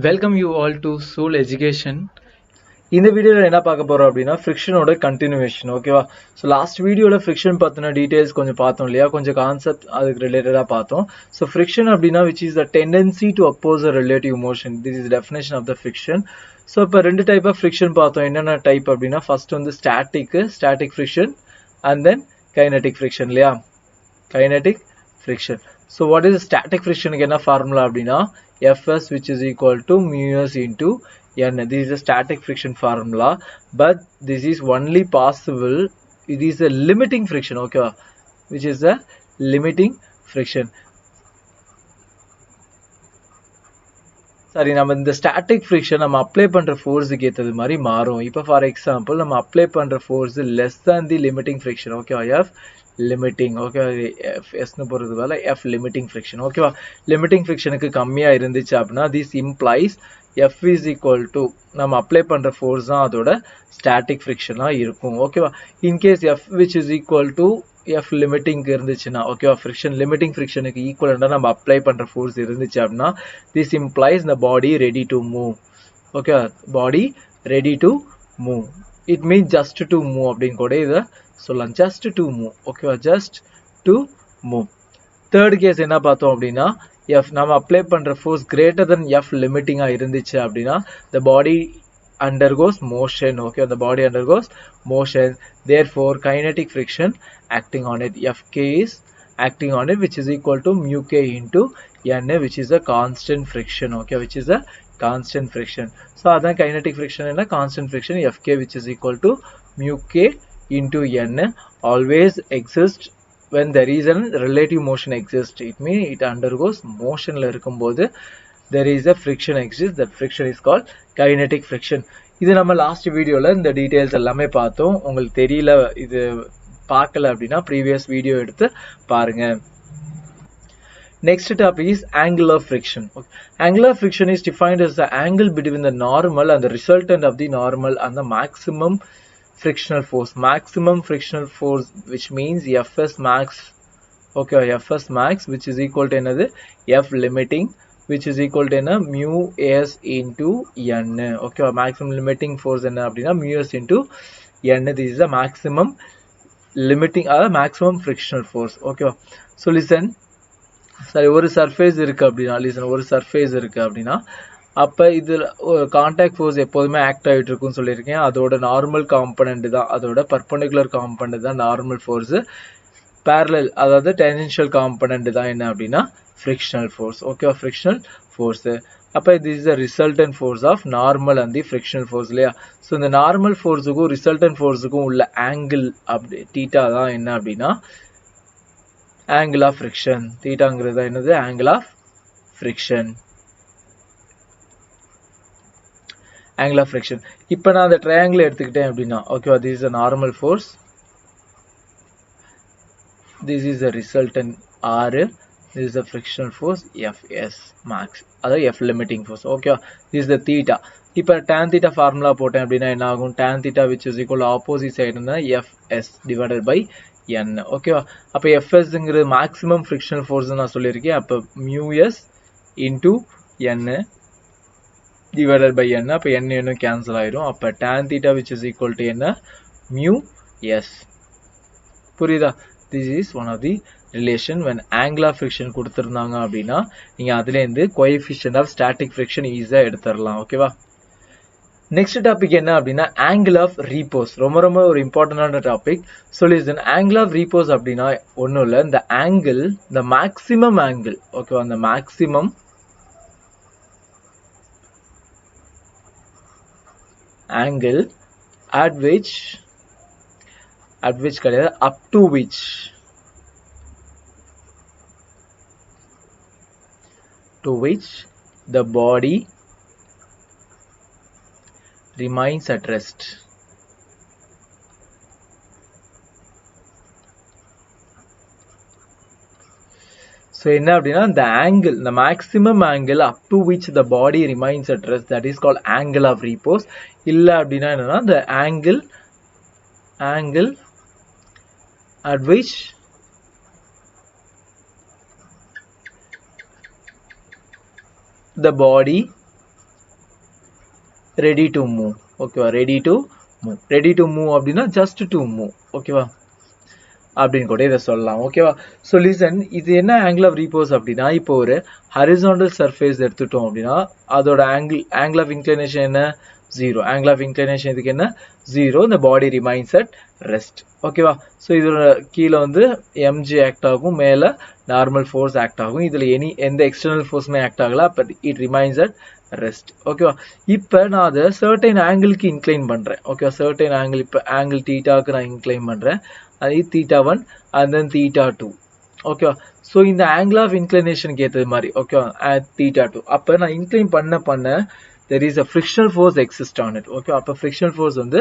Welcome you all to Soul Education. இந்த வீடியோல என்ன பார்க்க போறோம் அப்படின்னா ஃப்ரிக்ஷனோட கண்டினியூவேஷன். ஓகேவா? ஸோ லாஸ்ட் வீடியோல ஃப்ரிக்ஷன் பத்தின டீடைல்ஸ் கொஞ்சம் பார்த்தோம் இல்லையா, கொஞ்சம் கான்செப்ட் அதுக்கு ரிலேட்டடா பார்த்தோம். ஸோ ஃப்ரிக்ஷன் அப்படின்னா which is the tendency to oppose a relative motion. This is the definition of the friction. So இப்போ ரெண்டு டைப் ஆஃப் ஃப்ரிக்ஷன் பார்த்தோம். என்னென்ன டைப் அப்படின்னா ஃபர்ஸ்ட் வந்து static friction and then kinetic friction இல்லையா, kinetic friction. So what is static friction க்கு என்ன formula அப்படின்னா Fs which is equal to mu(s) into n. This is a static friction formula, but this is only possible, it is a limiting friction. Okay, which is a limiting friction. சரி, நம்ம இந்த static friction நம்ம apply பண்ற ஃபோர்ஸுக்கு ஏற்றது மாதிரி மாறும். இப்போ for example நம்ம அப்ளை பண்ற force less than the limiting friction. ஓகேவா, எஃப் லிமிட்டிங். ஓகே, எஃப் எஸ்னு போகிறது வேலை எஃப் லிமிட்டிங் ஃப்ரிக்ஷன். ஓகேவா, லிமிட்டிங் ஃப்ரிக்ஷனுக்கு கம்மியாக இருந்துச்சு அப்படின்னா this implies F is equal to நம்ம அப்ளை பண்ணுற ஃபோர்ஸ் தான் அதோட ஸ்டாட்டிக் ஃப்ரிக்ஷனாக இருக்கும். ஓகேவா, in case F which is equal to F லிமிட்டிங்க்கு இருந்துச்சுன்னா, ஓகேவா, ஃப்ரிக்ஷன் லிமிட்டிங் ஃப்ரிக்ஷனுக்கு ஈக்குவலண்டாக நம்ம அப்ளை பண்ணுற ஃபோர்ஸ் இருந்துச்சு அப்படின்னா this implies the body ready to move. Okay, body ready to move, it means just to move அப்படின்னு கூட இதை சொல்லலாம், ஜஸ்ட் டு மூவ். ஓகேவா, just to move. Third case என்ன பார்த்தோம் அப்படின்னா எஃப் நம்ம அப்ளை பண்ற ஃபோர்ஸ் கிரேட்டர் தென் எஃப் லிமிட்டிங்கா இருந்துச்சு அப்படின்னா the body undergoes motion. Okay, the body undergoes motion, therefore kinetic friction acting on it, Fk is acting on it, which is equal to mu k into n, which is a constant friction. Okay, which is a constant friction. So adan kinetic friction enna constant friction Fk which is equal to mu k into n always exists when there is a relative motion exists. It means it undergoes motion la irukumbodhu there is a friction exists. That friction is called kinetic friction. இது நம்ம last வீடியோல இந்த details எல்லாமே பார்த்தோம். உங்களுக்கு தெரியல, இது பார்க்கல அப்படின்னா ப்ரீவியஸ் வீடியோ எடுத்து பாருங்க. Next topic is angular friction. Okay. Angular friction is defined as the angle between the normal and the resultant of the normal and the maximum frictional force. Maximum frictional force, which means Fs max. Okay, Fs max which is equal to another F limiting, which is equal to mu s into n. Okay, maximum limiting force enna appadina mu s into n. This is the maximum limiting or maximum frictional force. Okay, so listen. சரி, ஒரு surface இருக்கு அப்படின்னா listen, ஒரு surface இருக்கு அப்படின்னா அப்போ இதில் contact force எப்போதுமே ஆக்ட் ஆகிட்டு இருக்குன்னு சொல்லியிருக்கேன். அதோட நார்மல் காம்பனண்ட் தான், அதோட பர்பண்டிகுலர் காம்பனண்ட் தான் நார்மல் ஃபோர்ஸு. பேரலல் அதாவது டேன்ஜென்ஷியல் காம்பனண்ட் தான் என்ன அப்படின்னா ஃப்ரிக்ஷனல் ஃபோர்ஸ். ஓகேவா, ஃப்ரிக்ஷனல் ஃபோர்ஸு. அப்போ this is the resultant force of normal and the frictional force இல்லையா. ஸோ இந்த நார்மல் ஃபோர்ஸுக்கும் ரிசல்டன்ட் ஃபோர்ஸுக்கும் உள்ள ஆங்கிள் அப்படி தீட்டா தான் என்ன அப்படின்னா angle of friction. தீட்டாங்கிறது என்னது, angle of friction. angle of friction. இப்போ நான் அந்த ட்ரையாங்கிள் எடுத்துக்கிட்டேன் அப்படின்னா ஓகேவா, this is a normal force, this is the resultant R, this is the frictional force Fs max, அதாவது F limiting force. ஓகேவா, this is the theta. இப்போ tan theta formula போட்டேன் அப்படின்னா என்ன ஆகும், tan theta which is equal to opposite side Fs divided by n. ஓகேவா, அப்போ Fsங்கிறது maximum frictional force நான் சொல்லியிருக்கேன். அப்போ mu s into n divided by n. அப்போ n என்ன கேன்சல் ஆயிடும். அப்போ tan theta which is equal to என்ன mu s. புரியுதா? This is one of the relation when angle of friction கொடுத்திருந்தாங்க அப்படின்னா நீங்க அதுலேருந்து coefficient of static friction ஈஸியாக எடுத்துடலாம். ஓகேவா, நெக்ஸ்ட் டாபிக் என்ன அப்படின்னா ஆங்கிள் ஆஃப் ரீபோஸ். ரொம்ப ரொம்ப ஒரு இம்பார்ட்டன்டான டாபிக். சொல்லிடுறேன், ஆங்கிள் ஆஃப் ரீபோஸ் அப்படின்னா ஒன்றும் இல்லை, இந்த ஆங்கிள் இந்த மேக்ஸிமம் ஆங்கிள். ஓகேவா, அந்த மேக்ஸிமம் ஆங்கிள் at which கிடையாது, up to which the body remains at rest. So என்ன அப்படின்னா the angle, the maximum angle up to which the body remains at rest, that is called angle of repose. இல்ல அப்படின்னா என்னன்னா the angle at which the body ready to move. ஓகேவா, ready to move. Ready to move அப்படின்னா just to move. ஓகேவா, அப்படின்னு கூட இதை சொல்லலாம். ஓகேவா. ஸோ லிசன், இது என்ன ஆங்கிள் ஆஃப் ரீபோஸ் அப்படின்னா, இப்போ ஒரு ஹரிசாண்டல் சர்ஃபேஸ் எடுத்துட்டோம் அப்படின்னா அதோட ஆங்கிள் ஆஃப் இன்க்ளினேஷன் என்ன, 0. ஆங்கிள் ஆஃப் இன்க்ளினேஷன் இதுக்கு என்ன, 0. இந்த பாடி ரிமைன்ஸ் அட் ரெஸ்ட். ஓகேவா. ஸோ இதோட கீழே வந்து எம்ஜி ஆக்ட் ஆகும், மேலே நார்மல் ஃபோர்ஸ் ஆக்ட் ஆகும். இதில் எந்த எக்ஸ்டர்னல் ஃபோர்ஸுமே ஆக்ட் ஆகல. அப்போ இட் ரிமைன்ஸ் அட் ரெஸ்ட். ஓகேவா. இப்போ நான் அதை சர்டைன் ஆங்கிளுக்கு இன்க்ளைன் பண்ணுறேன். ஓகேவா, சர்டைன் ஆங்கிள், இப்போ ஆங்கிள் தீட்டாவுக்கு நான் இன்க்ளைன் பண்ணுறேன். அது θ1 and then θ2. ஓகேவா. ஸோ இந்த ஆங்கிள் ஆஃப் இன்க்ளினேஷனுக்கு ஏற்றது மாதிரி, ஓகேவா, θ2. அப்போ நான் இன்க்ளைன் பண்ண there is a frictional force exist on it. Okay, அப்போ frictional force வந்து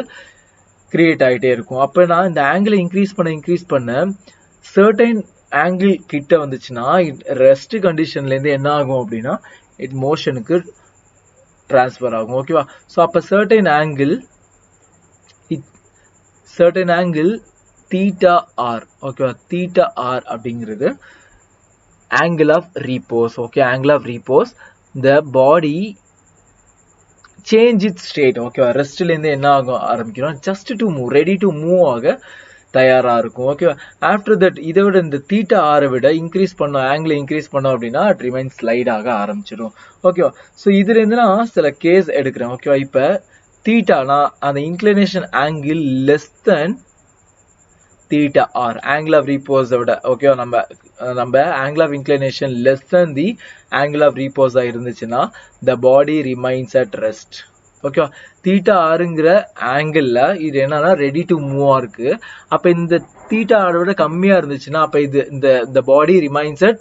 கிரியேட் ஆகிட்டே இருக்கும். அப்போ நான் இந்த ஆங்கிளை இன்க்ரீஸ் பண்ண சர்டைன் ஆங்கிள் கிட்ட வந்துச்சுன்னா ரெஸ்ட் கண்டிஷன்லேருந்து என்ன ஆகும் அப்படின்னா இட் மோஷனுக்கு டிரான்ஸ்ஃபர் ஆகும். ஓகேவா. ஸோ அப்போ சர்டைன் ஆங்கிள் theta r. ஓகேவா, theta r அப்படிங்கிறது angle of repose. Okay, angle of repose. the body change its state. ஓகேவா, ரெஸ்ட்ல இருந்து என்ன ஆகும் ஆரம்பிக்கிறோம், just to move, ready to move ஆக தயாரா இருக்கும். ஓகேவா. ஆஃப்டர் தட் இதை விட இந்த theta r விட இன்க்ரீஸ் பண்ணோம், ஆங்கிள் இன்க்ரீஸ் பண்ணோம் அப்படின்னா it remains ஸ்லைட் ஆக ஆரம்பிச்சிடும். ஓகேவா. ஸோ இதுல இருந்து நான் சில கேஸ் எடுக்கிறேன். ஓகேவா. இப்போ theta நான் அந்த inclination angle less than theta r, angle of repose விட, ஓகே, நம்ம angle of inclination less than the angle of repose இருந்துச்சுன்னா the body remains at rest. Okay, theta rங்கிற ஆங்கிள் இது என்னன்னா ரெடி டு மூவ் இருக்கு. அப்ப இந்த theta r விட கம்மியா இருந்துச்சுன்னா அப்ப இது இந்த body remains at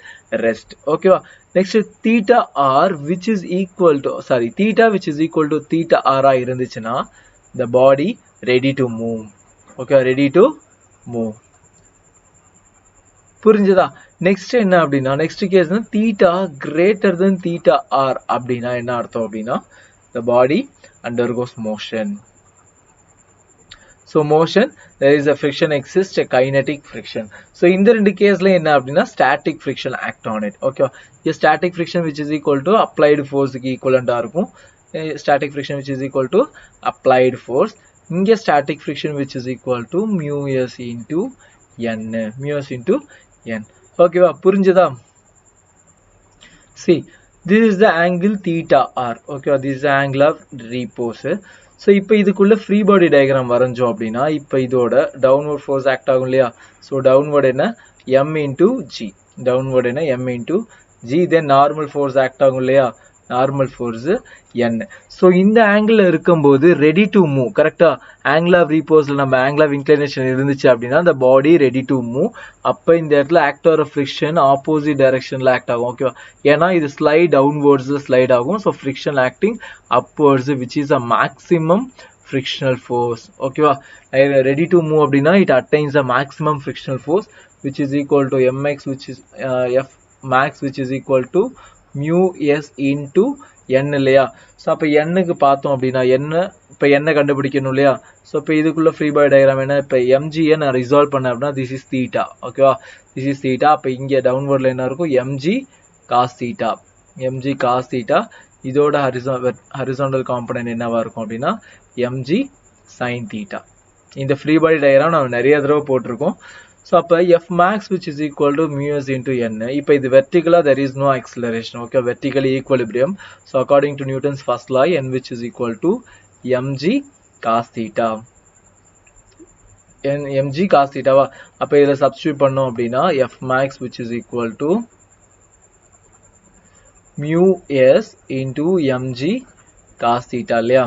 rest. ஓகேவா. Next theta r which is equal to theta which is equal to theta r இருந்துச்சுன்னா the body ready to move. Okay, ready to move. புரிஞ்சதா? நெக்ஸ்ட் என்ன அப்படின்னா, next case theta greater than theta R அப்படின்னா என்ன அர்த்தம் அப்படின்னா the body undergoes motion. So motion, there is a friction exists, a kinetic friction. So இந்த ரெண்டு கேஸ்ல என்ன அப்படின்னா static friction act on it. Okay, a static friction which is equal to applied force க்கு ஈக்குவலண்டா இருக்கும். Static friction which is equal to applied force. இங்க static friction which is equal to mu s into n. mu s into n. ஓகேவா, புரிஞ்சதா? See, this is the angle theta r. Okay, this is the angle of repose. So இப்போ இதுக்குள்ள free body diagram வரைஞ்சோம் அப்படின்னா இப்போ இதோட downward force act ஆகும் இல்லையா. So downward என்ன, m into g. டவுன்வர்ட் என்ன, m into g. தென் நார்மல் ஃபோர்ஸ் ஆக்ட் ஆகும் இல்லையா, நார்மல் ஃபோர்ஸ் n. ஸோ இந்த ஆங்கிள் இருக்கும்போது ரெடி டு மூவ். கரெக்டா, ஆங்கிள் ஆஃப் ரீபோஸ்ல நம்ம ஆங்கிள் ஆஃப் இன்க்ளினேஷன் இருந்துச்சு அப்படின்னா அந்த பாடி ரெடி டு மூவ். அப்போ இந்த இடத்துல ஆக்டர் ஆஃப் ஃப்ரிக்ஷன் ஆப்போசிட் டைரக்ஷன்ல ஆக்ட் ஆகும். ஓகேவா, ஏன்னா இது ஸ்லைட் டவுன்வர்ட்ஸ்ல ஸ்லைட் ஆகும். So friction acting upwards which is a maximum frictional force. ஓகேவா, ரெடி டு மூவ் அப்படின்னா it attains a maximum frictional force which is equal to mx which is f max which is equal to mu s into n இல்லையா. So அப்போ என்னுக்கு பார்த்தோம் அப்படின்னா இப்போ என்ன கண்டுபிடிக்கணும் இல்லையா. ஸோ இப்போ இதுக்குள்ள ஃப்ரீ பாடி டயக்ராம் என்ன, இப்போ எம்ஜியை நான் ரிசால்வ் பண்ணேன் அப்படின்னா திஸ் இஸ் தீட்டா. ஓகேவா, திஸ் இஸ் தீட்டா. அப்போ இங்கே டவுன்வர்டில் என்ன இருக்கும், MG cos theta. MG cos theta. இதோட ஹரிசாண்டல் காம்பனன்ட் என்னவா இருக்கும் அப்படின்னா எம்ஜி சைன் தீட்டா. இந்த ஃப்ரீ பாடி டயக்ராம் நம்ம நிறைய தடவை போட்டிருக்கோம். ஸோ அப்போ F max which is equal to mu S into N. இப்போ இது வெர்டிகலாக there is no acceleration. Okay, vertically equilibrium. So according to Newton's first law N which is equal to MG cos theta. MG cos தீட்டாவா. அப்போ இதில் substitute பண்ணோம் அப்படின்னா F max which is equal to mu S into MG cos theta இல்லையா,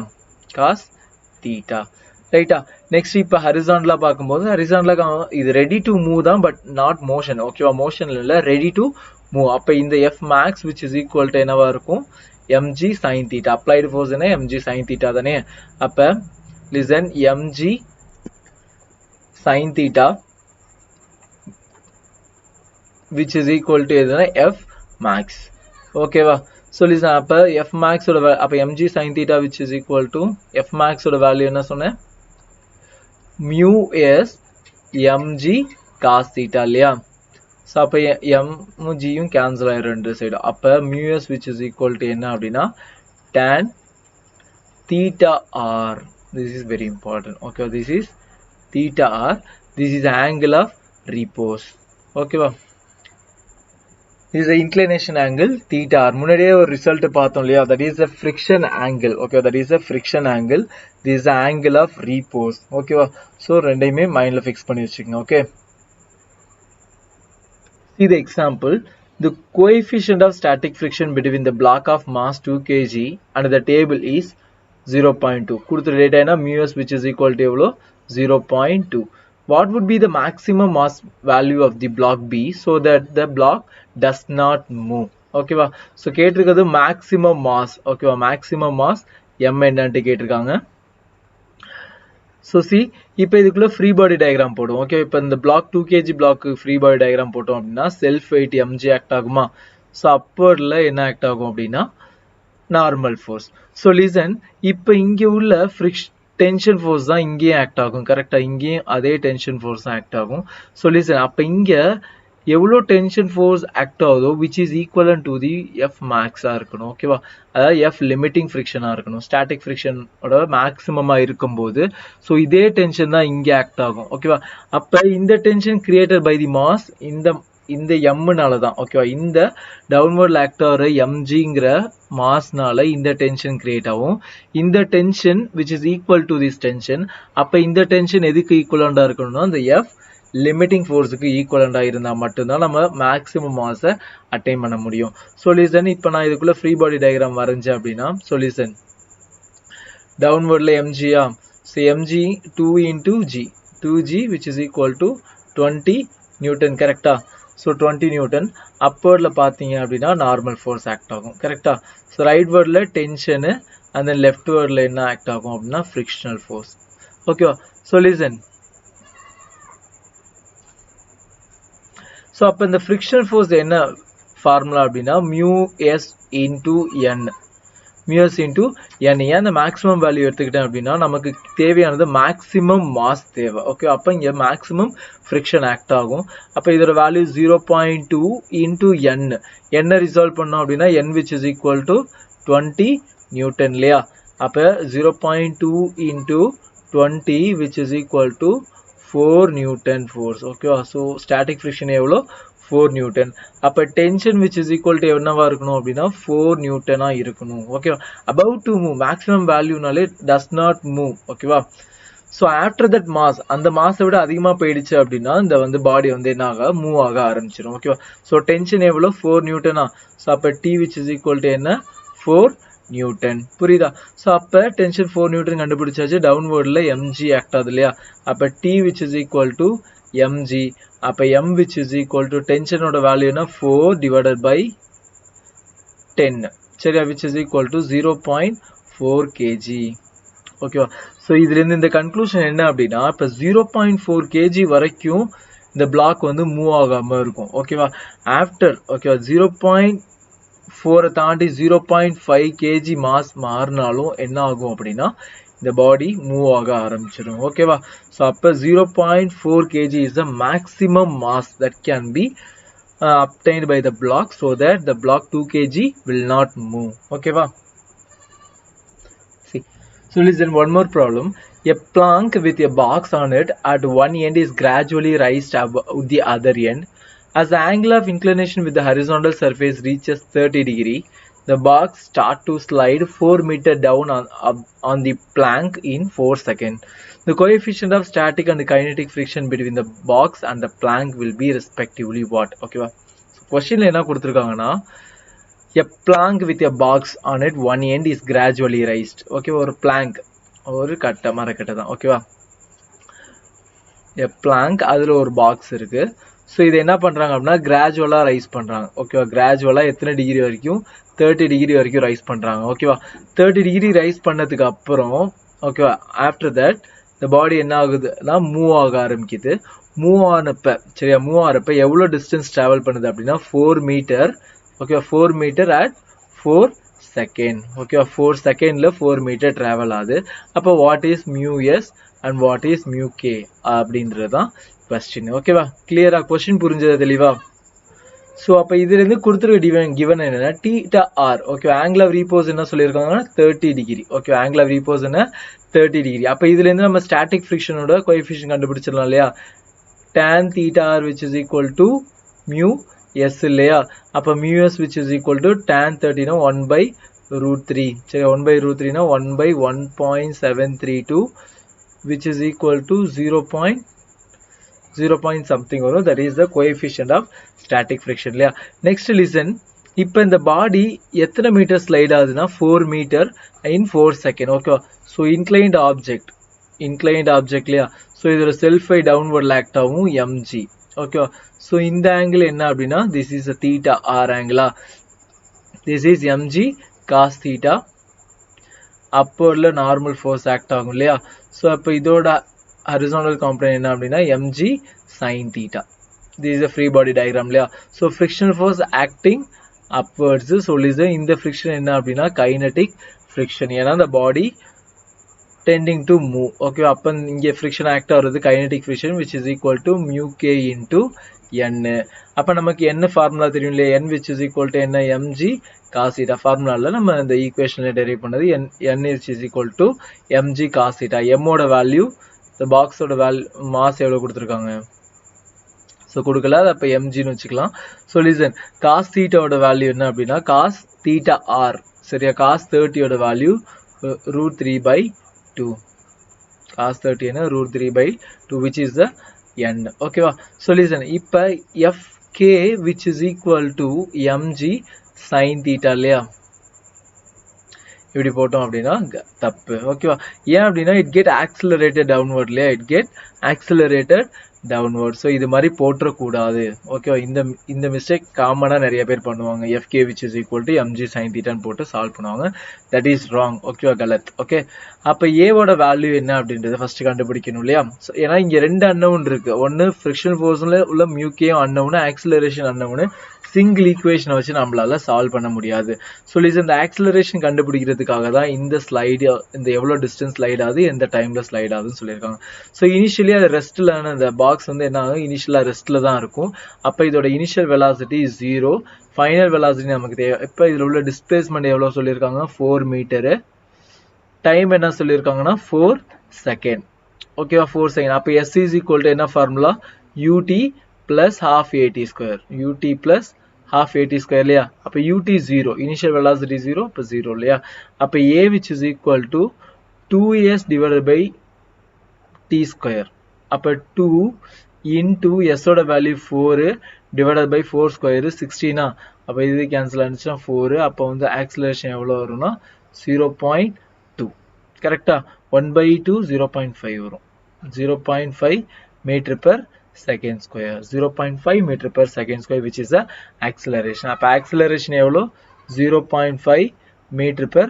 cos theta. ரைட்டா. Next இப்போ ஹரிசாண்டலா பார்க்கும்போது ஹரிசாண்டலா இது ரெடி டு மூவ் தான், பட் நாட் மோஷன். ஓகேவா, மோஷன்ல இல்லை, ரெடி டு மூவ். அப்போ இந்த F max which is equal to என்னவா இருக்கும், MG sine theta. Applied force என்ன, எம்ஜி சைன் தீட்டா தானே. அப்போ listen, MG sine theta which is equal to எதுனா எஃப் மேக்ஸ். ஓகேவா. ஸோ லிசன், அப்போ எஃப் மேக்ஸோட அப்போ MG sine theta which is equal to F மேக்ஸோட வேல்யூ என்ன சொன்னேன், mu S MG cos theta இல்லையா. ஸோ அப்போ எம்ஜியும் கேன்சல் ஆயிரும் ரெண்டு சைடும். அப்போ mu S which is equal to என்ன அப்படின்னா tan theta r. This is very important. Okay, this is theta r. This is angle of repose. Okay va. This is the inclination angle theta r. முன்னாடியே ஒரு result பார்த்தோம் இல்லையா, that is the friction angle. Okay, that is the friction angle. This is the angle of repose. Okay va. So ரெண்டையுமே மைண்ட்ல fix பண்ணி வச்சுக்கங்க. Okay, see the example. The coefficient of static friction between the block of mass 2 kg and the table is 0.2. கொடுத்த data என்ன, mu s which is equal to எவ்வளோ 0.2. What would be the maximum mass value of the block B so that the block does not move? Okay va. So கேட்டிருக்கிறது maximum mass. Okay va, maximum mass m என்னன்னு கேட்டிருக்காங்க. So see, இப்போ இதுக்குள்ள free body diagram போடும். Okay, இப்போ இந்த block 2 kg block free body diagram போட்டோம் அப்படின்னா self weight mg act ஆகுமா? So upwardல என்ன act ஆகும் அப்படின்னா normal force. So listen, இப்போ இங்க உள்ள friction tension force தான் இங்கேயும் act ஆகும். கரெக்டா, இங்கேயும் அதே tension force தான் act ஆகும். So listen, அப்ப இங்க எவ்வளோ tension force act ஆகுதோ which is equivalent to the F max இருக்கணும். ஓகேவா, அதாவது F limiting friction இருக்கணும். static friction ஓட maximum இருக்கும்போது ஸோ இதே டென்ஷன் தான் இங்கே act ஆகும். ஓகேவா, அப்போ இந்த tension created by the mass இந்த எம்னால தான். ஓகேவா, இந்த டவுன்வர்ட் ஆக்ட் ஆகிற எம்ஜிங்கிற மாஸ்னால இந்த டென்ஷன் கிரியேட் ஆகும். இந்த tension which is equal to this tension. அப்போ இந்த டென்ஷன் எதுக்கு ஈக்குவலண்டா இருக்கணும்னா இந்த F லிமிட்டிங் ஃபோர்ஸுக்கு ஈக்குவலண்டா இருந்தா மட்டும்தான் நம்ம மேக்ஸிமம் மாஸை அட்டைன் பண்ண முடியும். சொல்யூஷன், இப்போ நான் இதுக்குள்ள ஃப்ரீ பாடி டயக்ராம் வரைஞ்சேன் அப்படின்னா சொல்யூஷன் டவுன்வர்ட்ல எம்ஜியா, so MG 2 into g 2g which is equal to 20 newton. கரெக்டா, ஸோ 20 நியூட்டன். அப்பர்ட்ல பார்த்தீங்க அப்படின்னா நார்மல் ஃபோர்ஸ் ஆக்ட் ஆகும். கரெக்டா, ஸோ ரைட் வேர்ட்ல டென்ஷனு அண்ட் தென் லெஃப்ட் வேர்ட்ல என்ன ஆக்ட் ஆகும் அப்படின்னா ஃப்ரிக்ஷனல் ஃபோர்ஸ். ஓகேவா, சொல்யூஷன். ஸோ அப்போ இந்த ஃப்ரிக்ஷனல் ஃபோர்ஸ் என்ன ஃபார்முலா அப்படின்னா mu S into N. Mu S into N. ஏன் இந்த மேக்ஸிமம் வேல்யூ எடுத்துக்கிட்டேன் அப்படின்னா நமக்கு தேவையானது மேக்ஸிமம் மாஸ் தேவை. ஓகே, அப்போ இங்கே மேக்ஸிமம் ஃப்ரிக்ஷன் ஆக்ட் ஆகும். அப்போ இதோட வேல்யூ 0.2 இன்டூ என். என்ன ரிசால்வ் பண்ணோம் அப்படின்னா N which is equal to 20 newton இல்லையா. அப்போ 0.2 into 20 which is equal to 4 newton force. ஓகேவா, ஸோ ஸ்டாட்டிக் ஃப்ரிக்ஷன் எவ்வளோ 4 நியூட்டன். அப்போ tension which is equal to என்னவா இருக்கணும் அப்படின்னா 4 நியூட்டனா இருக்கணும். ஓகேவா, அபவுட் டு மூவ், மேக்ஸிமம் வேல்யூனாலே டஸ் நாட் மூவ். ஓகேவா, ஸோ ஆஃப்டர் தட் மாஸ், அந்த மாஸை விட அதிகமாக போயிடுச்சு அப்படின்னா இந்த பாடி என்ன ஆக மூவ் ஆக ஆரம்பிச்சிடும். ஓகேவா, ஸோ டென்ஷன் எவ்வளோ 4 நியூட்டனா. ஸோ அப்போ T which is equal to என்ன 4 நியூட்டன். புரியுதா? ஸோ அப்போ டென்ஷன் 4 நியூட்டன் கண்டுபிடிச்சாச்சு. டவுன்வர்டில் எம்ஜி ஆக்ட் ஆகுது இல்லையா. அப்போ T which is equal to MG. அப்போ M which is equal to டென்ஷனோட வேல்யூனா 4 டிவைடட் பை 10. சரியா, which is equal to 0.4 kg. ஓகேவா, ஸோ இதுலேருந்து இந்த கன்க்ளூஷன் என்ன அப்படின்னா இப்போ 0.4 kg வரைக்கும் இந்த பிளாக் மூவ் ஆகாமல் இருக்கும். ஓகேவா, ஆஃப்டர் ஓகேவா 0.4 தாண்டி 0.5 kg மாஸ் மாறினாலும் என்ன ஆகும் அப்படின்னா இந்த பாடி மூவ் ஆக ஆரம்பிச்சிடும். ஓகேவா, ஸோ அப்போ 0.4 kg is the maximum mass that can be obtained by the block so that the block 2 kg will not move. ஓகேவா, see, so listen, one more problem. A plank with a box on it at one end is gradually raised above the other end. As the angle of inclination with the horizontal surface reaches 30 degree, the box starts to slide 4 meters down on the plank in 4 seconds. The coefficient of static and kinetic friction between the box and the plank will be respectively what? Okay, so question la enna kuduthirukanga a plank with a box on it one end is gradually raised. Okay, or plank or katta marakatta dhaan. Okay va, a plank adula or box irukku. So இது என்ன பண்ணுறாங்க அப்படின்னா கிராஜுவலாக rice பண்ணுறாங்க. ஓகேவா, கிராஜுவலாக எத்தனை degree வரைக்கும் 30 டிகிரி வரைக்கும் ரைஸ் பண்ணுறாங்க. ஓகேவா, 30 டிகிரி ரைஸ் பண்ணதுக்கு அப்புறம் ஓகேவா ஆஃப்டர் தட் இந்த பாடி என்ன ஆகுதுன்னா மூவ் ஆக ஆரம்பிக்குது. மூவ் ஆனப்ப சரியா, மூவ் ஆகிறப்ப எவ்வளோ டிஸ்டன்ஸ் ட்ராவல் பண்ணுது அப்படின்னா 4 மீட்டர். ஓகேவா, 4 மீட்டர் அட் 4 செகண்ட். ஓகேவா, 4 செகண்டில் 4 மீட்டர் ட்ராவல் ஆகுது. அப்போ what is mu S and what is mu K அப்படின்றது தான் கொஸ்டின். ஓகேவா, கிளியரா? கொஸ்டின் புரிஞ்சது தெளிவா? ஸோ அப்போ இதுலேருந்து கொடுத்துருக்க given என்னன்னா theta r. Okay, angle of repose என்ன சொல்லியிருக்காங்கன்னா 30 degree. Okay, angle of repose என்ன 30 டிகிரி. அப்போ இதுலேருந்து நம்ம ஸ்டாட்டிக் ஃப்ரிக்ஷனோட கோஎஃபிஷியன்ட் கண்டுபிடிச்சிடலாம் இல்லையா? tan theta r which is equal to mu s இல்லையா? அப்போ mu s which is equal to tan 30 னா 1 by root 3. சரி, 1 by root 3 னா 1 by 1.732 which is equal to 0. something வரும். That is the coefficient of static friction இல்லையா? Next listen. இப்போ இந்த பாடி எத்தனை மீட்டர் ஸ்லைட் ஆகுதுன்னா 4 மீட்டர் in 4 செகண்ட். ஓகேவா? ஸோ இன்க்ளைன்ட் ஆப்ஜெக்ட் இல்லையா? ஸோ இதோட செல்ஃபை டவுன்வர்ட் லாக்ட் ஆகும் mg. ஓகேவா? ஸோ இந்த ஆங்கிள் என்ன அப்படின்னா this is a theta r ஆங்கிளா. this is mg cos theta. அப்போர்ல நார்மல் ஃபோர்ஸ் ஆக்ட் ஆகும் இல்லையா? ஸோ அப்போ இதோட horizontal component என்ன அப்படின்னா mg sin theta. This is a free body diagram இல்லையா? So frictional force acting upwards. So listen, இந்த friction என்ன அப்படின்னா kinetic friction. ஏன்னா the body tending to move. Okay, அப்போ இங்கே friction act ஆகிறது kinetic friction which is equal to mu k into n. அப்போ நமக்கு என்ன ஃபார்முலா தெரியும் இல்லையா? n which is equal to என்ன mg cos theta. ஃபார்முலாவில் நம்ம இந்த ஈக்குவேஷனில் டெரைவ் பண்ணது n which is equal to mg cos theta. m ஓட வேல்யூ இந்த பாக்ஸோட மாஸ் எவ்வளோ கொடுத்துருக்காங்க? ஸோ கொடுக்கல, அது அப்போ mgன்னு வச்சுக்கலாம். ஸோ லிசன், காஸ் தீட்டாவோட வேல்யூ என்ன அப்படின்னா காஸ் தீட்டா ஆர். சரியா? காஸ் 30யோட வேல்யூ √3/2. காஸ் 30 என்ன √3/2 which is the n. ஓகேவா? ஸோ லிசன், இப்போ fk which is equal to mg sin theta இல்லையா? இப்படி போட்டோம் அப்படின்னா தப்பு. ஓகேவா? ஏன் அப்படின்னா இட் கெட் ஆக்சிலரேட்டட் டவுன்வர்ட் இல்லையா? It get accelerated downward. So இது மாதிரி போட்டக்கூடாது. ஓகேவா? இந்த மிஸ்டேக் காமனாக நிறைய பேர் பண்ணுவாங்க. fk which is equal to mg sin theta போட்டு சால்வ் பண்ணுவாங்க. That is wrong. ஓகேவா? கலத். ஓகே, அப்போ ஏவோட வேல்யூ என்ன அப்படின்றத ஃபர்ஸ்ட் கண்டுபிடிக்கணும் இல்லையா? ஏன்னா இங்கே 2 அன்னவுன் இருக்கு. ஒன்று ஃப்ரிக்ஷனல் ஃபோர்ஸில் உள்ள மியூகேயும் அன்னவுனு, ஆக்சிலரேஷன் அன்னவுனு. சிங்கிள் ஈக்குவேஷனை வச்சு நம்மளால சால்வ் பண்ண முடியாது. ஸோ இந்த ஆக்சிலரேஷன் கண்டுபிடிக்கிறதுக்காக தான் இந்த ஸ்லைடு, இந்த எவ்வளோ டிஸ்டன்ஸ் ஸ்லைட் ஆகுது, எந்த டைம்ல ஸ்லைட் ஆகுதுன்னு சொல்லியிருக்காங்க. ஸோ இனிஷியலி அது ரெஸ்ட்லான இந்த பாக்ஸ் வந்து என்ன ஆகும்? இனிஷியலாக ரெஸ்ட்ல தான் இருக்கும். அப்போ இதோட இனிஷியல் வெலாசிட்டி 0, ஃபைனல் வெலாசிட்டி நமக்கு தேவை. இப்போ இதில் உள்ள டிஸ்பிளேஸ்மெண்ட் எவ்வளோ சொல்லியிருக்காங்க? 4 மீட்டரு. டைம் என்ன சொல்லியிருக்காங்கன்னா 4 செகண்ட். ஓகேவா? 4 செகண்ட். அப்போ s is equal to என்ன formula? ut plus half at square. ut plus half at square இல்லையா? அப்போ ut 0, இனிஷியல் வெலாசிட்டி 0, இப்போ 0 இல்லையா? அப்போ a which is equal to 2s divided by t square. அப்போ 2 into s ஓட value 4 divided by 4 square 16. அப்போ இது கேன்சல் ஆனிச்சுன்னா 4. அப்போ வந்து ஆக்சிலரேஷன் எவ்வளோ வரும்னா 0.2. கரெக்டா? 1/2 0.5 வரும். 0.5 meter per second square. 0.5 meter per second square which is the acceleration. அப்போ ஆக்சிலரேஷன் எவ்வளோ? 0.5 meter per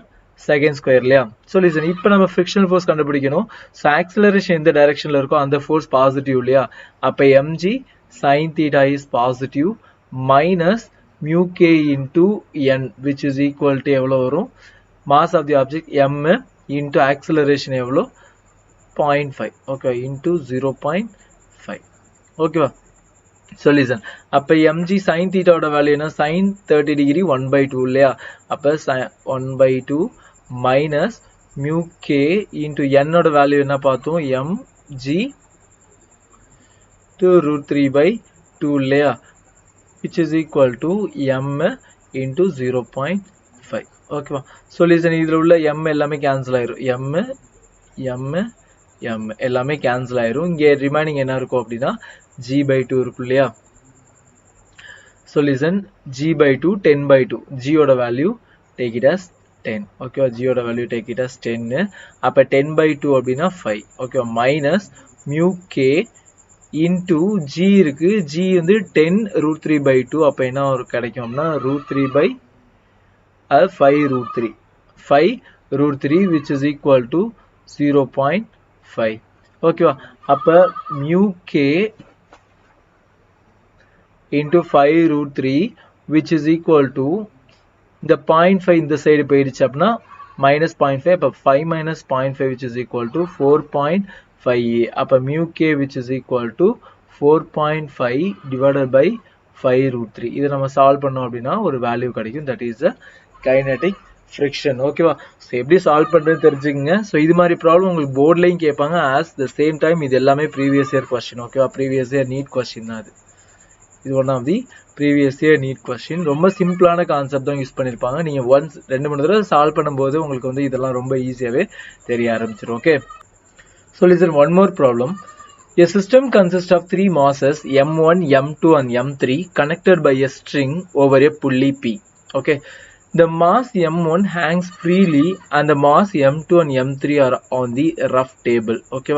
second square இல்லையா? ஸோ லிசன், இப்போ நம்ம ஃப்ரிக்ஷனல் ஃபோர்ஸ் கண்டுபிடிக்கணும். ஸோ ஆக்சிலரேஷன் எந்த டைரக்ஷனில் இருக்கோ அந்த ஃபோர்ஸ் பாசிட்டிவ் இல்லையா? அப்போ mg sin theta is positive minus mu k into n which is equal to எவ்வளோ வரும்? mass of the object m into acceleration எவ்வளோ? 0.5. Okay, into 0.5. ஓகேவா? ஸோ லிசன், அப்போ mg sin theta ஓட வேல்யூ என்ன? sin 30 degree 1/2 இல்லையா? அப்போ 1/2 minus mu k into n ஓட வேல்யூ என்ன பார்த்தோம்? mg to √3/2 இல்லையா? which is equal to m into 0.5. ஓகேவா? ஸோ லிசன், இதில் உள்ள m எல்லாமே கேன்சல் ஆயிரும். m எல்லாமே கேன்சல் ஆயிரும். இங்கே ரிமைனிங் என்ன இருக்கும் அப்படின்னா g/2 இருக்கும் இல்லையா? So listen, g/2 10/2. g ஓட வேல்யூ டேக் இட் அஸ் 10. ஓகேவா? g ஓட வேல்யூ டேக் இட் அஸ் 10. அப்போ 10/2 அப்படின்னா 5. ஓகேவா? Minus mu K into g இருக்கு. g வந்து 10 √3/2. அப்போ என்ன ஒரு கிடைக்கும்னா √3 அது 5 √3 which is equal to 0.5. ஓகேவா? அப்போ mu K into 5 √3 which is equal to இந்த 0.5 இந்த சைடு போயிடுச்சு அப்படின்னா minus 0.5. அப்போ 5 minus 0.5 which is equal to 4.5. அப்போ mu k which is equal to 4.5 divided by 5√3. இதை நம்ம சால்வ் பண்ணோம் அப்படின்னா ஒரு வேல்யூ கிடைக்கும். That is the kinetic friction. ஓகேவா? ஸோ எப்படி சால்வ் பண்ணுறது தெரிஞ்சுக்கங்க. ஸோ இது மாதிரி ப்ராப்ளம் உங்களுக்கு போர்ட்லையும் கேட்பாங்க. ஆஸ் த சேம் டைம் இது எல்லாமே ப்ரீவியஸ் இயர் கொஸ்டின். ஓகேவா? ப்ரீவியஸ் இயர் நீட் கொஸ்டின் தான் அது. இது one of the previous year NEET question. ரொம்ப சிம்பிளான கான்செப்ட் தான் யூஸ் பண்ணியிருப்பாங்க. நீங்கள் ஒன்ஸ் 2-3 தடவை சால்வ் பண்ணும்போது உங்களுக்கு வந்து இதெல்லாம் ரொம்ப ஈஸியாகவே தெரிய ஆரம்பிச்சிடும். Okay, so listen one more problem. A system consists of 3 masses m1, m2 and m3 connected by a string over a pulley P. Okay, the mass m1 hangs freely and the mass m2 and m3 are on the rough table. Okay,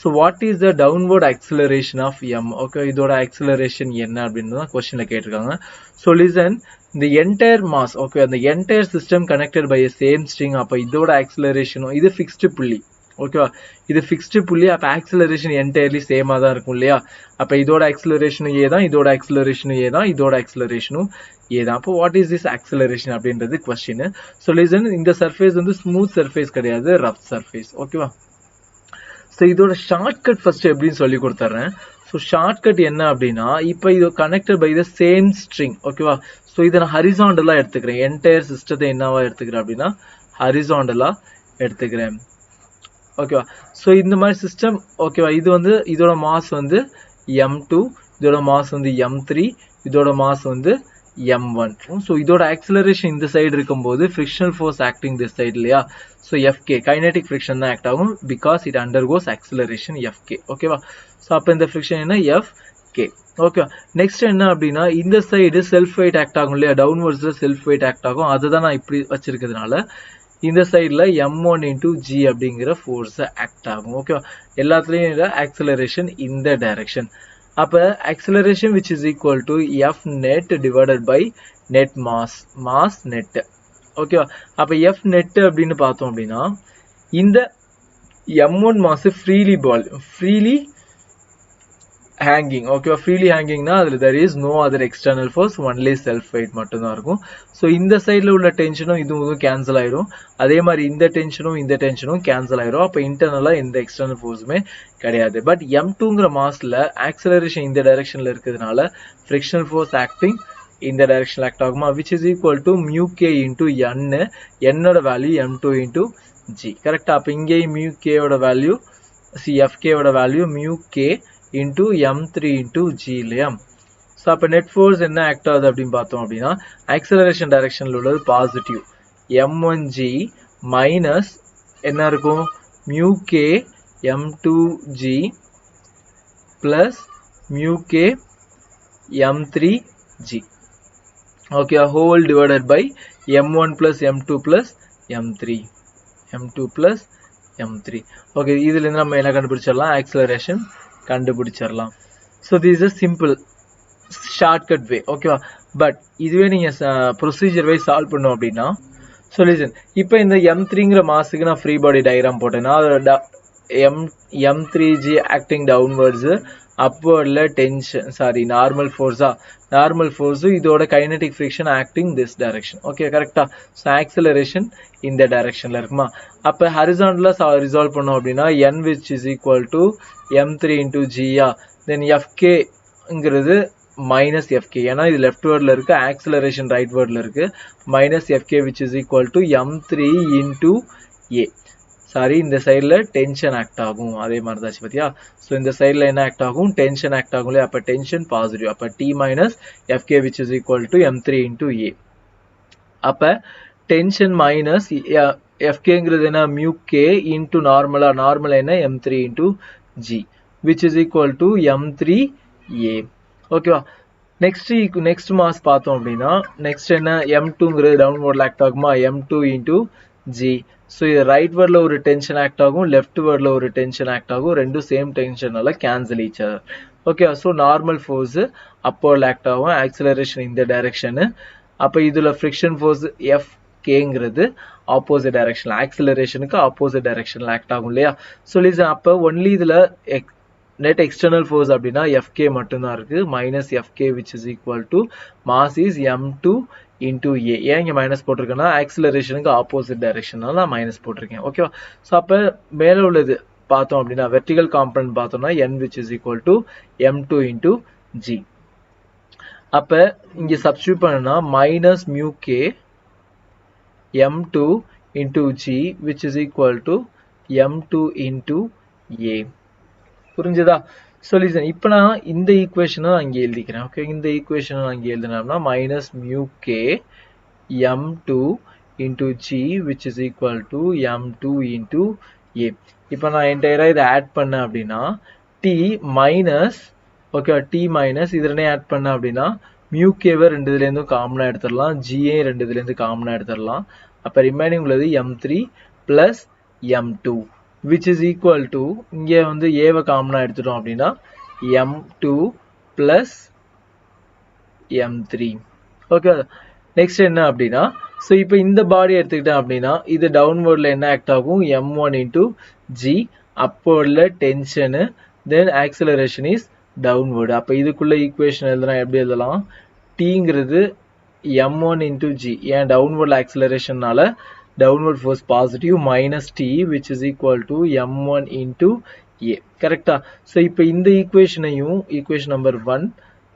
so what is the downward acceleration of m? Okay, இதோட acceleration என்ன அப்படின்றத questionல கேட்டிருக்காங்க. So listen, the entire mass, okay, the entire system connected by a same string. அப்ப இதோட acceleration இது fixed pulley. ஓகேவா? இது fixed புள்ளி. அப்போ ஆக்சிலரேஷன் என்டையர்லி சேமாக தான் இருக்கும் இல்லையா? அப்போ இதோட ஆக்சிலரேஷனும் ஏ தான், இதோட ஆக்சிலரேஷனும் ஏ தான், இதோட ஆக்சிலரேஷனும் ஏ தான். அப்போ வாட் இஸ் திஸ் ஆக்சிலரேஷன் அப்படின்றது கொஸ்டின். ஸோ லிசன், இந்த சர்ஃபேஸ் வந்து ஸ்மூத் சர்ஃபேஸ் கிடையாது, ரஃப் சர்ஃபேஸ். ஓகேவா? ஸோ இதோட ஷார்ட்கட் ஃபர்ஸ்ட் எப்படின்னு சொல்லி கொடுத்துட்றேன். ஸோ ஷார்ட்கட் என்ன அப்படின்னா, இப்போ இது connected by the same string. ஓகேவா? ஸோ இதை நான் ஹரிசாண்டலாக எடுத்துக்கிறேன். என்டையர் சிஸ்டத்தை என்னவா எடுத்துக்கிறேன் அப்படின்னா ஹரிசாண்டலாக எடுத்துக்கிறேன். ஓகேவா? ஸோ இந்த மாதிரி சிஸ்டம். ஓகேவா? இது வந்து இதோட மாஸ் வந்து m2, இதோட மாஸ் வந்து m3, இதோட மாஸ் வந்து m1. ஸோ இதோட ஆக்சிலரேஷன் இந்த சைடு இருக்கும்போது frictional force acting this side இல்லையா? ஸோ FK கைனடிக் ஃப்ரிக்ஷன் தான் ஆக்ட் ஆகும். Because it undergoes acceleration FK. ஓகேவா? ஸோ அப்போ இந்த ஃப்ரிக்ஷன் என்ன? FK. ஓகே, நெக்ஸ்ட் என்ன அப்படின்னா இந்த சைடு செல்ஃப் வெயிட் ஆக்ட் ஆகும் இல்லையா? டவுன்வர்ட்ஸில் செல்ஃப் வெயிட் ஆக்ட் ஆகும். அதுதான் நான் இப்படி வச்சிருக்கிறதுனால இந்த சைடில் m1 into g அப்படிங்கிற ஃபோர்ஸ் ஆக்ட் ஆகும். ஓகேவா? எல்லாத்துலேயும் ஆக்சிலரேஷன் இந்த டைரக்ஷன். அப்போ acceleration which is equal to f net divided by net mass net. ஓகேவா? அப்போ f net அப்படின்னு பார்த்தோம் அப்படின்னா இந்த m1 மாஸ் ஃப்ரீலி ஹேங்கிங். ஓகேவா? ஃப்ரீலி ஹேங்கிங்னா அதில் there is no other external force, only self weight மட்டும்தான் இருக்கும். ஸோ இந்த சைடில் உள்ள டென்ஷனும் இதுவும் கேன்சல் ஆயிடும். அதே மாதிரி இந்த டென்ஷனும் கேன்சல் ஆயிடும். அப்போ இன்டர்னலாக எந்த எக்ஸ்டர்னல் ஃபோர்ஸுமே கிடையாது. பட் m2ங்கிற மாஸில் ஆக்சிலரேஷன் இந்த டைரக்ஷனில் இருக்கிறதுனால ஃப்ரிக்ஷனல் ஃபோர்ஸ் ஆக்டிங் இந்த டைரக்ஷனில் ஆக்ட் ஆகுமா? Which is equal to μk into n. என்னோட வேல்யூ m2 இன்டூ g. கரெக்டாக? அப்போ இங்கேயும் μkயோட வேல்யூ FKயோட value μk into m3 into g இல்லையா? ஸோ அப்போ நெட் ஃபோர்ஸ் என்ன ஆக்ட் ஆகுது அப்படின்னு பார்த்தோம் அப்படின்னா ஆக்சிலரேஷன் டைரக்ஷனில் உள்ளது பாசிட்டிவ் m1g மைனஸ் என்ன இருக்கும்? μk m2g plus μk m3g. ஓகே, whole divided by m1 plus m2 plus m2 plus m3. Okay, இதுலேருந்து நம்ம என்ன கண்டுபிடிச்சிடலாம்? ஆக்சிலரேஷன் கண்டுபிடிச்சிடலாம். So this is simple shortcut way. ஓகேவா? பட் இதுவே நீங்கள் ப்ரொசீஜர் வைஸ் சால்வ் பண்ணோம் அப்படின்னா சொல்யூஷன். இப்போ இந்த m3ங்கிற மாஸுக்கு நான் ஃப்ரீ பாடி டயக்ராம் போட்டேன்னா அதோட m3g ஆக்டிங் டவுன்வர்ட்ஸு, அப்வர்டில் நார்மல் ஃபோர்ஸு, இதோட kinetic friction acting this direction. Okay, கரெக்டாக? ஸோ ஆக்சிலரேஷன் இந்த டைரக்ஷனில் இருக்குமா? அப்போ ஹரிசாண்டலாக ரிசால்வ் பண்ணோம் அப்படின்னா n which is equal to m3 into g-யா, தென் FKங்கிறது மைனஸ் FK, ஏன்னா இது லெஃப்ட் வேர்டில் இருக்குது, ஆக்சிலரேஷன் ரைட் வேர்டில் இருக்குது, minus FK which is equal to m3 into a. Sorry, இந்த சைடில் டென்ஷன் ஆக்ட் ஆகும். அதே மாதிரி தாச்சு பார்த்தியா? ஸோ இந்த சைடில் என்ன ஆக்ட் ஆகும்? டென்ஷன் ஆக்ட் ஆகும் இல்லையா? அப்போ டென்ஷன் பாசிட்டிவ். அப்போ T minus FK which is equal to m3 into a. அப்போ டென்ஷன் மைனஸ் FKங்கிறது என்ன? μk இன்ட்டு நார்மலாக என்ன? m3 into g which is equal to m3a. ஓகேவா? நெக்ஸ்ட் மாஸ் பார்த்தோம் அப்படின்னா நெக்ஸ்ட் என்ன? m2ங்கிறது டவுன்வர்டில் ஆக்ட் ஆகுமா? m2 into g. ஸோ இது ரைட் வேர்டில் ஒரு டென்ஷன் ஆக்ட் ஆகும், லெஃப்ட் வேர்டில் ஒரு டென்ஷன் ஆக்ட் ஆகும். ரெண்டும் சேம் டென்ஷனால cancel each other. Okay, so normal force அப்போர்டில் ஆக்ட் ஆகும், ஆக்சிலரேஷன் இந்த டைரக்ஷனு. அப்போ இதில் ஃப்ரிக்ஷன் ஃபோர்ஸ் FKங்கிறது ஆப்போசிட் டைரக்ஷனில், ஆக்சிலரேஷனுக்கு ஆப்போசிட் டைரக்ஷனில் ஆக்ட் ஆகும் இல்லையா? ஸோ லீசன், அப்போ ஒன்லி இதில் நெட் எக்ஸ்டர்னல் ஃபோர்ஸ் அப்படின்னா FK மட்டும்தான் இருக்குது, minus FK which is equal to mass is m2 into a. ஏன் இங்கே மைனஸ் போட்டிருக்கேன்னா ஆக்சிலரேஷனுக்கு ஆப்போசிட் டைரக்ஷனால நான் மைனஸ் போட்டிருக்கேன். ஓகேவா? ஸோ அப்போ மேலே உள்ளது பார்த்தோம் அப்படின்னா வெர்டிகல் காம்பனன்ட் பார்த்தோம்னா n which is equal to m2 into g. அப்ப இங்க சப்ஸ்டிட்யூட் பண்ணா minus mu k m2 into g which is equal to m2 into a. புரிஞ்சுதா? சொல்யூஷன் இப்போ நான் இந்த ஈக்குவேஷனை அங்கே எழுதிக்கிறேன். ஓகே, இந்த ஈக்குவேஷனை அங்கே எழுதினோம்னா minus mu k m2 into g which is equal to m2 into a. இப்போ நான் என்டையரா இதை ஆட் பண்ணேன் அப்படின்னா t minus okay t minus இதனை ஆட் பண்ணேன் அப்படின்னா mu k வை ரெண்டு இதுலேருந்தும் காமனா எடுத்துடலாம், g ரெண்டு இதுலேருந்து காமனா எடுத்துடலாம். அப்போ ரிமைனிங் உள்ளது m3 plus m2 which is equal to இங்கே வந்து a வை காமனா எடுத்துட்டோம் அப்படின்னா m2 plus m3. Okay, next என்ன அப்படின்னா ஸோ இப்போ இந்த பாடி எடுத்துக்கிட்டேன் அப்படின்னா இது டவுன்வர்டில் என்ன ஆக்ட் ஆகும் m1 into g, அப்போர்டில் டென்ஷனு, தென் ஆக்சலரேஷன் இஸ் டவுன்வர்டு. அப்போ இதுக்குள்ள ஈக்குவேஷன் எழுதுனா எப்படி எழுதலாம், tங்கிறது m1 into g, ஏன் டவுன்வர்ட் ஆக்சலரேஷன்னால downward force positive minus t which is equal to m1 into a. கரெக்டா? ஸோ இப்போ இந்த ஈக்குவேஷனையும் equation number 1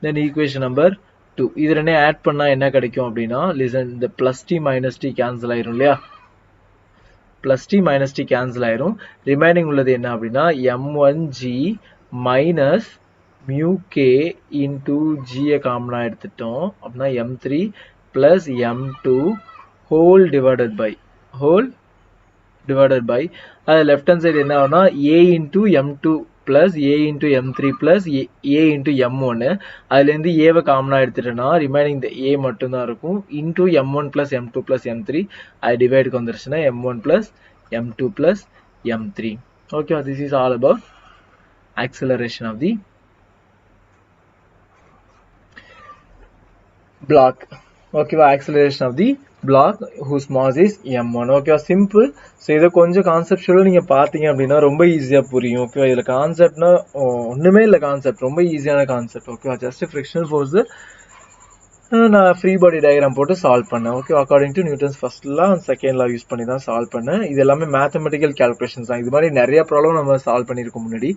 then equation number 2 இது ரெண்டே ஆட் பண்ணா என்ன கிடைக்கும் அப்படின்னா லிசன், இந்த plus T minus T cancel ஆயிரும் இல்லையா, plus T minus T cancel ஆயிரும். ரிமைனிங் உள்ளது என்ன அப்படின்னா m1g minus mu k into g காமனா எடுத்துட்டோம் அப்படின்னா m3 plus m2 whole divided by அது left hand side என்ன ஆகும்னா a into m2 plus a into m3 plus a into m1, அதுலேருந்து a வை காமனா எடுத்துட்டேன்னா ரிமைனிங் இந்த a மட்டும்தான் இருக்கும் into m1 plus m2 plus m3, அது டிவைடுக்கு வந்துருச்சுன்னா m1 plus m2 plus m3. Okay, this is all about acceleration of the block. Okay, acceleration of the block whose mass is m1. Okay, simple. So இதை கொஞ்சம் கான்செப்டுவலாக நீங்கள் பார்த்தீங்க அப்படின்னா ரொம்ப ஈஸியாக புரியும். ஓகேவா, இதில் கான்செப்ட்னா ஒன்றுமே இல்லை, கான்செப்ட் ரொம்ப ஈஸியான கான்செப்ட். ஓகேவா, ஜஸ்ட் ஃப்ரிக்ஷனல் ஃபோர்ஸு நான் ஃப்ரீ பாடி டயக்ராம் போட்டு சால்வ் பண்ணேன். Okay, according to Newton's first law and second law use பண்ணி தான் சால்வ் பண்ணேன். இது எல்லாமே மேத்தமெட்டிக்கல் கேல்குலேஷன்ஸ் தான். இது மாதிரி நிறைய ப்ராப்ளம் நம்ம சால்வ் பண்ணியிருக்கோம் முன்னாடி.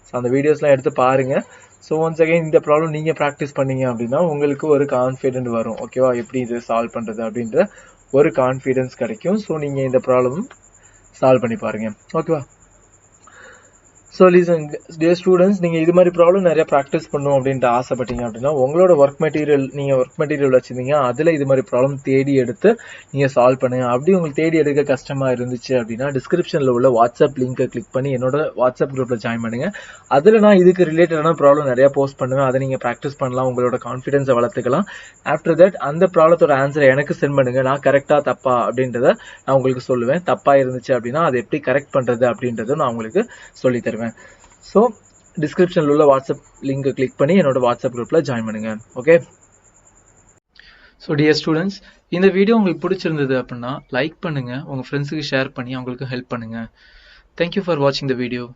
ஸோ அந்த வீடியோஸ்லாம் எடுத்து பாருங்கள். ஸோ ஒன்ஸ் அகைன் இந்த ப்ராப்ளம் நீங்கள் ப்ராக்டிஸ் பண்ணீங்க அப்படின்னா உங்களுக்கு ஒரு கான்ஃபிடென்ட் வரும். ஓகேவா, எப்படி இது சால்வ் பண்ணுறது அப்படின்ற ஒரு கான்ஃபிடென்ஸ் கிடைக்கும். ஸோ நீங்கள் இந்த ப்ராப்ளம் சால்வ் பண்ணி பாருங்கள். ஓகேவா, ஸோ லிசன் டியர் ஸ்டூடெண்ட்ஸ், நீங்கள் இது மாதிரி ப்ராப்ளம் நிறைய ப்ராக்டிஸ் பண்ணணும் அப்படின்ட்டு ஆசைப்பட்டீங்க அப்படின்னா உங்களோட ஒர்க் மெட்டீரியல் வச்சுருந்தீங்க, அதில் இது மாதிரி ப்ராப்ளம் தேடி எடுத்து நீங்கள் சால்வ் பண்ணுங்கள். அப்படி உங்களுக்கு தேடி எடுக்க கஷ்டமாக இருந்துச்சு அப்படின்னா டிஸ்கிரிப்ஷனில் உள்ள வாட்ஸ்அப் லிங்கை கிளிக் பண்ணி என்னோட வாட்ஸ்அப் குரூப்பில் ஜாயின் பண்ணுங்கள். அதில் நான் இதுக்கு ரிலேட்டடான ப்ராப்ளம் நிறையா போஸ்ட் பண்ணுவேன். அதை நீங்கள் ப்ராக்டிஸ் பண்ணலாம், உங்களோட கான்ஃபிடென்ஸை வளர்த்துக்கலாம். ஆஃப்டர் தட் அந்த ப்ராப்ளத்தோட ஆன்சரை எனக்கு சென்ட் பண்ணுங்கள். நான் கரெக்டாக தப்பா அப்படின்றத நான் உங்களுக்கு சொல்லுவேன். தப்பாக இருந்துச்சு அப்படின்னா அதை எப்படி கரெக்ட் பண்ணுறது அப்படின்றத நான் உங்களுக்கு சொல்லித்தருவேன். ஸோ டிஸ்கிரிப்ஷனில் உள்ள வாட்ஸ்அப் லிங்கை கிளிக் பண்ணி என்னோட வாட்ஸ்அப் குரூப்பில் ஜாயின் பண்ணுங்க. ஓகே, ஸோ டியர் ஸ்டூடெண்ட்ஸ், இந்த வீடியோ உங்களுக்கு பிடிச்சிருந்தது அப்படின்னா லைக் பண்ணுங்கள், உங்கள் ஃப்ரெண்ட்ஸுக்கு ஷேர் பண்ணி அவங்களுக்கு ஹெல்ப் பண்ணுங்கள். தேங்க்யூ ஃபார் வாட்சிங் த வீடியோ.